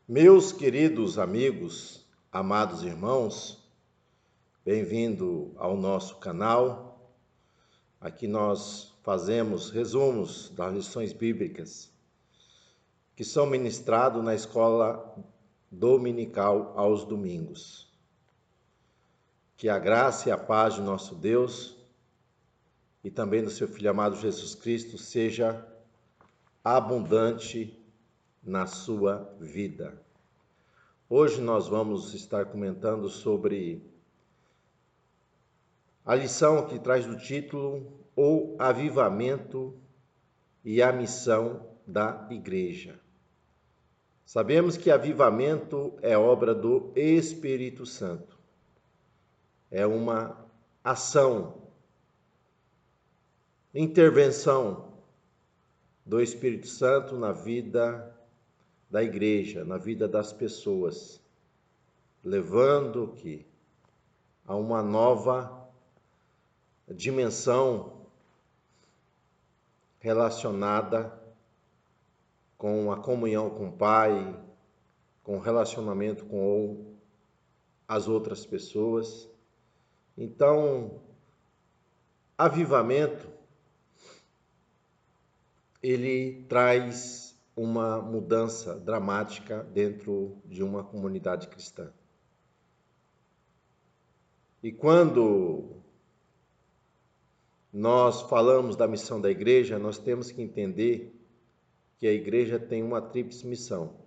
Meus queridos amigos, amados irmãos, bem-vindo ao nosso canal. Aqui nós fazemos resumos das lições bíblicas que são ministrados na escola dominical aos domingos. Que a graça e a paz de nosso Deus e também do seu Filho amado Jesus Cristo seja abundante na sua vida. Hoje nós vamos estar comentando sobre a lição que traz o título O Avivamento e a Missão da Igreja. Sabemos que avivamento é obra do Espírito Santo. É uma ação, intervenção do Espírito Santo na vida da igreja, na vida das pessoas, levando que a uma nova dimensão relacionada com a comunhão com o Pai, com o relacionamento com as outras pessoas. Então, avivamento, ele traz uma mudança dramática dentro de uma comunidade cristã. E quando nós falamos da missão da igreja, nós temos que entender que a igreja tem uma tríplice missão.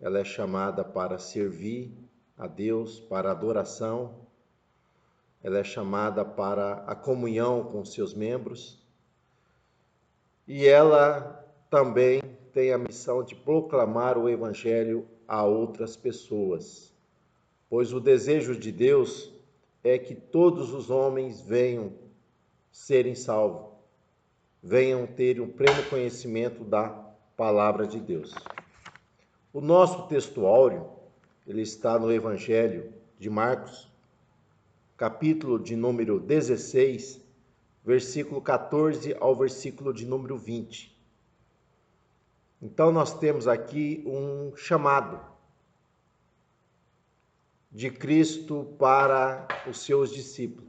Ela é chamada para servir a Deus, para adoração, ela é chamada para a comunhão com seus membros, e ela também tem a missão de proclamar o Evangelho a outras pessoas, pois o desejo de Deus é que todos os homens venham serem salvos, venham ter um pleno conhecimento da palavra de Deus. O nosso texto áureo, ele está no Evangelho de Marcos, capítulo de número 16, versículo 14 ao versículo de número 20. Então nós temos aqui um chamado de Cristo para os seus discípulos.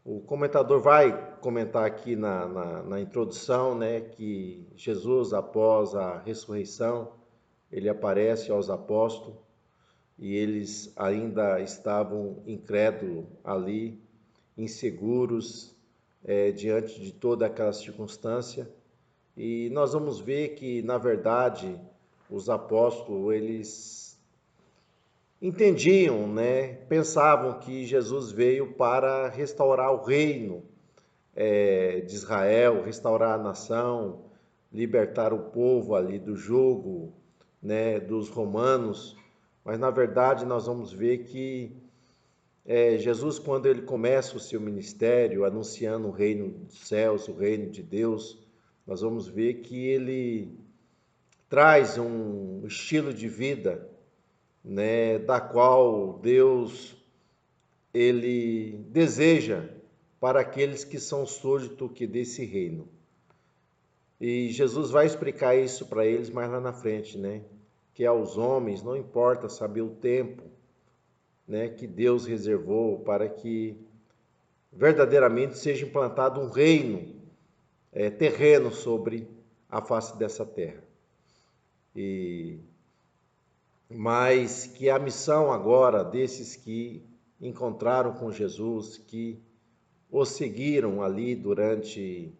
O comentador vai comentar aqui na introdução, né, que Jesus, após a ressurreição, ele aparece aos apóstolos e eles ainda estavam incrédulos ali, inseguros, diante de toda aquela circunstância. E nós vamos ver que, na verdade, os apóstolos, eles entendiam, né? Pensavam que Jesus veio para restaurar o reino de Israel, restaurar a nação, libertar o povo ali do jugo, né, dos romanos. Mas, na verdade, nós vamos ver que Jesus, quando ele começa o seu ministério, anunciando o reino dos céus, o reino de Deus, nós vamos ver que ele traz um estilo de vida, né, da qual Deus ele deseja para aqueles que são súditos desse reino. E Jesus vai explicar isso para eles mais lá na frente, né? Que aos homens não importa saber o tempo, né, que Deus reservou para que verdadeiramente seja implantado um reino terreno sobre a face dessa terra. Mas que a missão agora desses que encontraram com Jesus, que o seguiram ali durante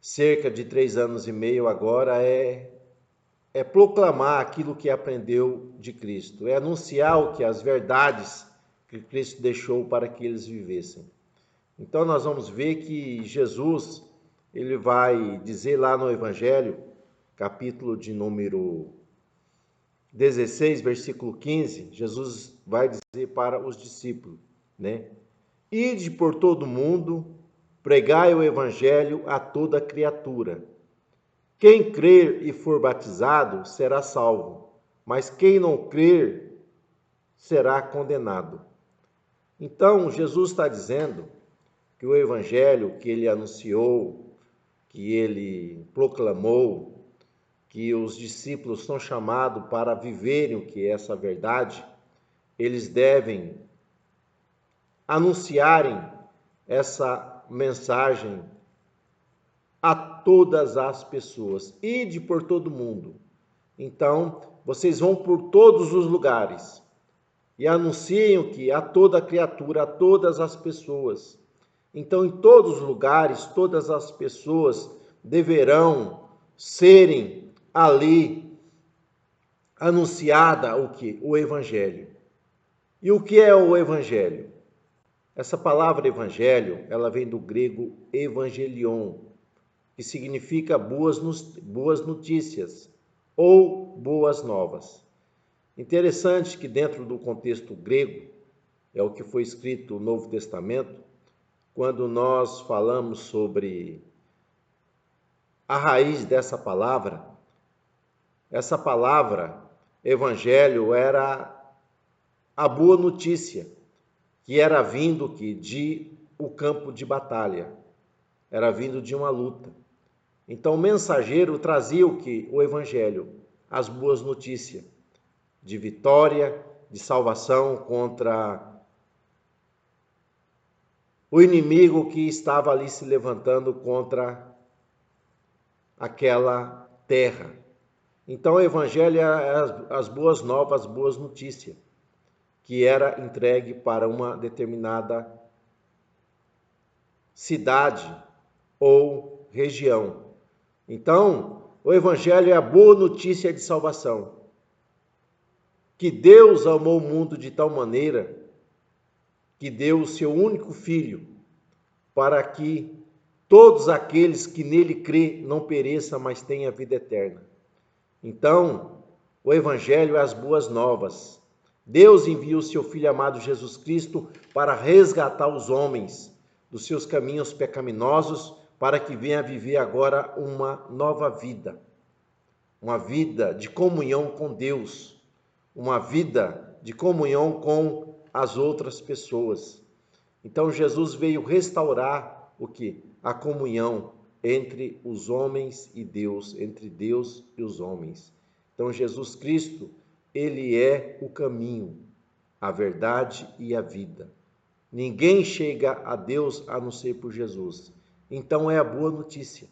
cerca de 3 anos e meio, agora é proclamar aquilo que aprendeu de Cristo, é anunciar o que as verdades que Cristo deixou para que eles vivessem. Então nós vamos ver que Jesus, ele vai dizer lá no Evangelho, capítulo de número 16, versículo 15, Jesus vai dizer para os discípulos, né? Ide por todo mundo, pregai o Evangelho a toda criatura. Quem crer e for batizado será salvo, mas quem não crer será condenado. Então, Jesus está dizendo que o Evangelho que ele anunciou, que ele proclamou, que os discípulos são chamados para viverem o que é essa verdade, eles devem anunciarem essa mensagem a todas as pessoas, ide por todo mundo. Então, vocês vão por todos os lugares e anunciem que a toda criatura, a todas as pessoas. Então, em todos os lugares, todas as pessoas deverão serem ali anunciada o que? O Evangelho. E o que é o Evangelho? Essa palavra Evangelho, ela vem do grego evangelion, que significa boas notícias ou boas novas. Interessante que dentro do contexto grego, é o que foi escrito no Novo Testamento, quando nós falamos sobre a raiz dessa palavra, essa palavra, evangelho, era a boa notícia, que era vindo de o campo de batalha, era vindo de uma luta. Então o mensageiro trazia o que? O evangelho, as boas notícias de vitória, de salvação contra o inimigo que estava ali se levantando contra aquela terra. Então o evangelho é as boas novas, as boas notícias, que era entregue para uma determinada cidade ou região. Então, o evangelho é a boa notícia de salvação, que Deus amou o mundo de tal maneira que deu o seu único filho, para que todos aqueles que nele crê não pereçam, mas tenham a vida eterna. Então, o evangelho é as boas novas. Deus envia o seu Filho amado Jesus Cristo para resgatar os homens dos seus caminhos pecaminosos, para que venha viver agora uma nova vida. Uma vida de comunhão com Deus, uma vida de comunhão com as outras pessoas. Então Jesus veio restaurar o que? A comunhão entre os homens e Deus, entre Deus e os homens. Então Jesus Cristo, ele é o caminho, a verdade e a vida. Ninguém chega a Deus a não ser por Jesus. Então é a boa notícia.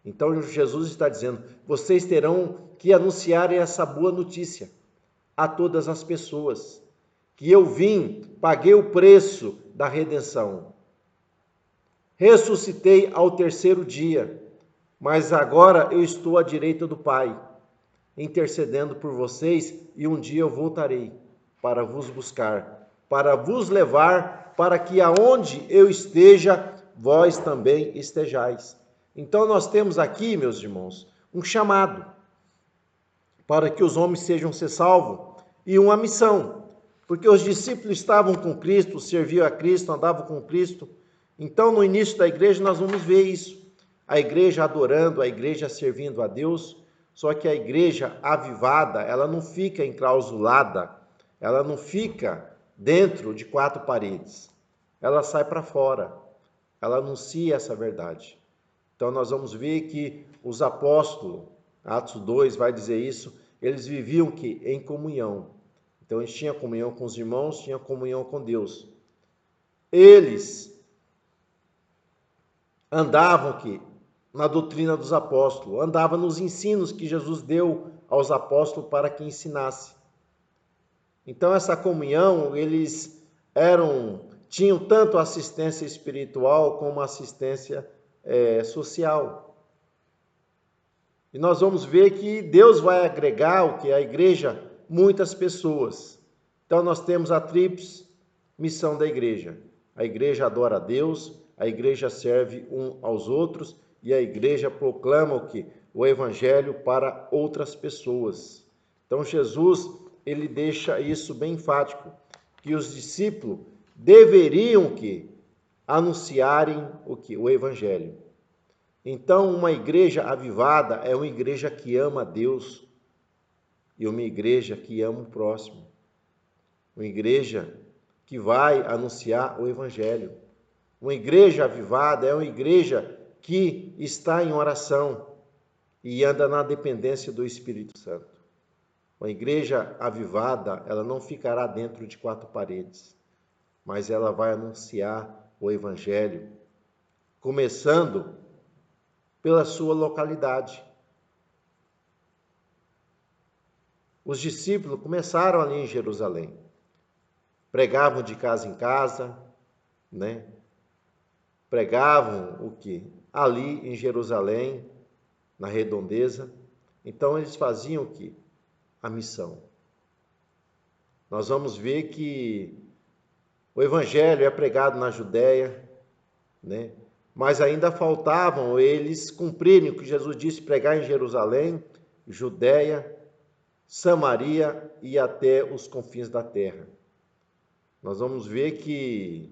Então Jesus está dizendo, vocês terão que anunciar essa boa notícia a todas as pessoas, que eu vim, paguei o preço da redenção, ressuscitei ao terceiro dia, mas agora eu estou à direita do Pai, intercedendo por vocês, e um dia eu voltarei para vos buscar, para vos levar, para que aonde eu esteja, vós também estejais. Então nós temos aqui, meus irmãos, um chamado para que os homens sejam salvos e uma missão, porque os discípulos estavam com Cristo, serviam a Cristo, andavam com Cristo. Então no início da igreja nós vamos ver isso, a igreja adorando, a igreja servindo a Deus. Só que a igreja avivada, ela não fica enclausulada, ela não fica dentro de quatro paredes, ela sai para fora, ela anuncia essa verdade. Então nós vamos ver que os apóstolos, Atos 2 vai dizer isso, eles viviam que em comunhão. Então eles tinham comunhão com os irmãos, tinham comunhão com Deus. Eles andavam que na doutrina dos apóstolos, andava nos ensinos que Jesus deu aos apóstolos para que ensinasse. Então essa comunhão, eles tinham tanto assistência espiritual como assistência social. E nós vamos ver que Deus vai agregar o que a igreja, muitas pessoas. Então nós temos a tríplice missão da igreja. A igreja adora a Deus, a igreja serve um aos outros e a igreja proclama o que? O evangelho para outras pessoas. Então Jesus, ele deixa isso bem enfático, que os discípulos deveriam que anunciarem o que? O evangelho. Então uma igreja avivada é uma igreja que ama a Deus e uma igreja que ama o próximo. Uma igreja que vai anunciar o evangelho. Uma igreja avivada é uma igreja que está em oração. e anda na dependência do Espírito Santo. A igreja avivada, ela não ficará dentro de quatro paredes, mas ela vai anunciar o Evangelho, começando pela sua localidade. Os discípulos começaram ali em Jerusalém, pregavam de casa em casa, né? Pregavam o quê? Ali em Jerusalém, na redondeza. Então eles faziam o quê? A missão. Nós vamos ver que o evangelho é pregado na Judéia, né? Mas ainda faltavam eles cumprirem o que Jesus disse, pregar em Jerusalém, Judéia, Samaria e até os confins da terra. Nós vamos ver que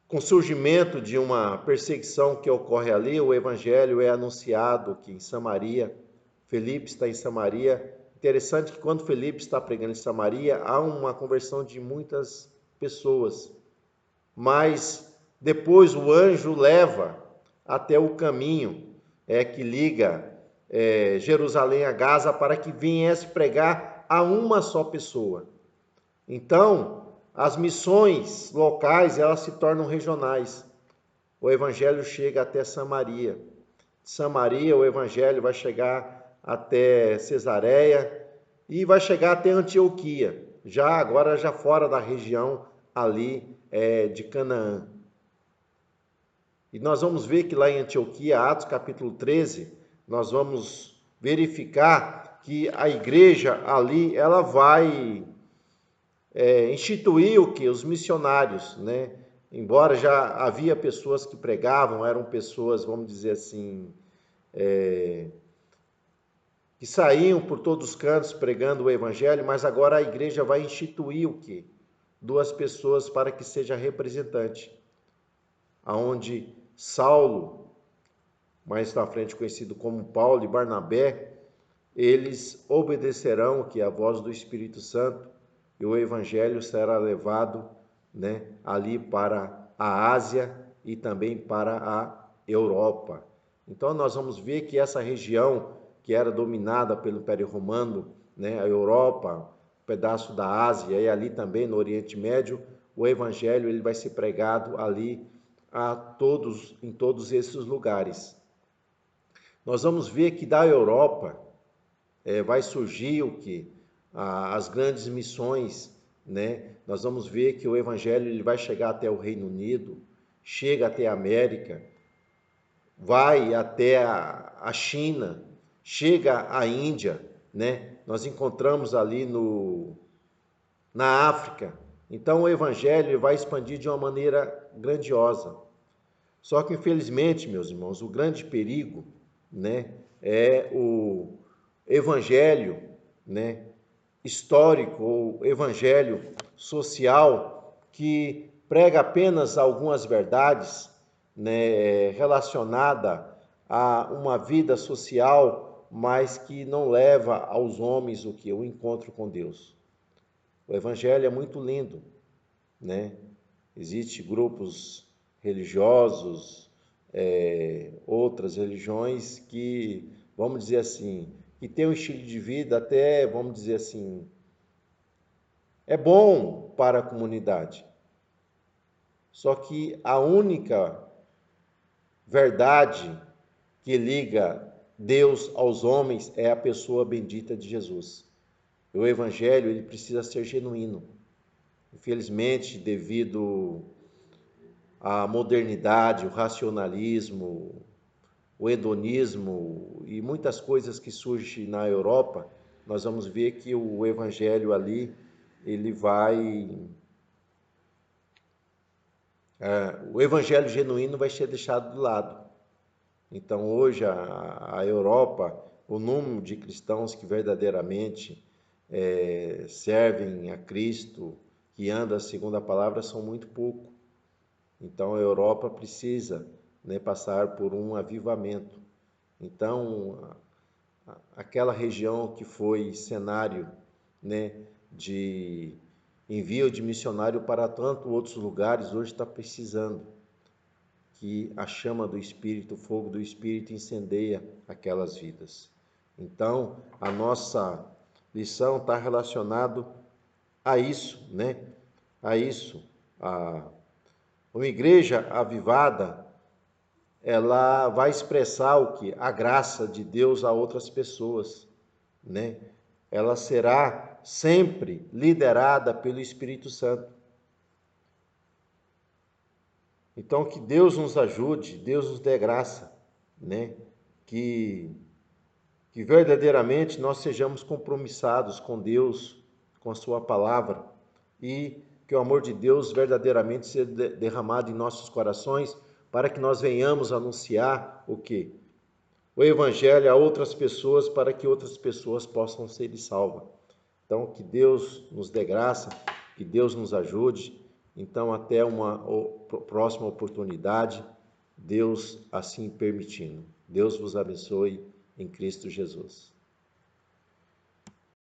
com o surgimento de uma perseguição que ocorre ali, o evangelho é anunciado que em Samaria, Felipe está em Samaria. Interessante que quando Felipe está pregando em Samaria, há uma conversão de muitas pessoas. Mas depois o anjo leva até o caminho que liga Jerusalém a Gaza para que viesse pregar a uma só pessoa. Então, as missões locais, elas se tornam regionais. O evangelho chega até Samaria. De Samaria, o evangelho vai chegar até Cesareia e vai chegar até Antioquia, agora fora da região ali de Canaã. E nós vamos ver que lá em Antioquia, Atos capítulo 13, nós vamos verificar que a igreja ali, ela vai instituir o que? Os missionários, né? Embora já havia pessoas que pregavam, eram pessoas, vamos dizer assim, que saíam por todos os cantos pregando o evangelho, mas agora a igreja vai instituir o que? Duas pessoas para que seja representante, aonde Saulo, mais na frente conhecido como Paulo e Barnabé, eles obedecerão o que? A voz do Espírito Santo, e o evangelho será levado, né, ali para a Ásia e também para a Europa. Então nós vamos ver que essa região que era dominada pelo Império Romano, né, a Europa, um pedaço da Ásia e ali também no Oriente Médio, o evangelho ele vai ser pregado ali em todos esses lugares. Nós vamos ver que da Europa vai surgir o que? As grandes missões, né? Nós vamos ver que o evangelho ele vai chegar até o Reino Unido, chega até a América, vai até a China, chega à Índia, né? Nós encontramos ali na África. Então o evangelho ele vai expandir de uma maneira grandiosa. Só que infelizmente, meus irmãos, o grande perigo, né, é o evangelho, né, histórico ou evangelho social que prega apenas algumas verdades, né, relacionada a uma vida social, mas que não leva aos homens o que? O encontro com Deus. O evangelho é muito lindo, né? Existem grupos religiosos, outras religiões que, vamos dizer assim, que tem um estilo de vida até, vamos dizer assim, é bom para a comunidade. Só que a única verdade que liga Deus aos homens é a pessoa bendita de Jesus. O evangelho ele precisa ser genuíno. Infelizmente, devido à modernidade, o racionalismo, o hedonismo e muitas coisas que surgem na Europa, nós vamos ver que o evangelho ali, ele o evangelho genuíno vai ser deixado de lado. Então hoje a Europa, o número de cristãos que verdadeiramente servem a Cristo, que andam segundo a palavra, são muito pouco. Então a Europa precisa, né, passar por um avivamento. Então aquela região que foi cenário, né, de envio de missionário para tantos outros lugares, hoje está precisando que a chama do Espírito, o fogo do Espírito incendeia aquelas vidas. Então, a nossa lição está relacionado a isso, né? A isso. Uma igreja avivada, ela vai expressar o que? A graça de Deus a outras pessoas, né? Ela será sempre liderada pelo Espírito Santo. Então, que Deus nos ajude, Deus nos dê graça, né? Que verdadeiramente nós sejamos compromissados com Deus, com a sua palavra, e que o amor de Deus verdadeiramente seja derramado em nossos corações, para que nós venhamos anunciar o quê? O Evangelho a outras pessoas, para que outras pessoas possam ser salvas. Então, que Deus nos dê graça, que Deus nos ajude. Então, até uma próxima oportunidade, Deus assim permitindo. Deus vos abençoe em Cristo Jesus.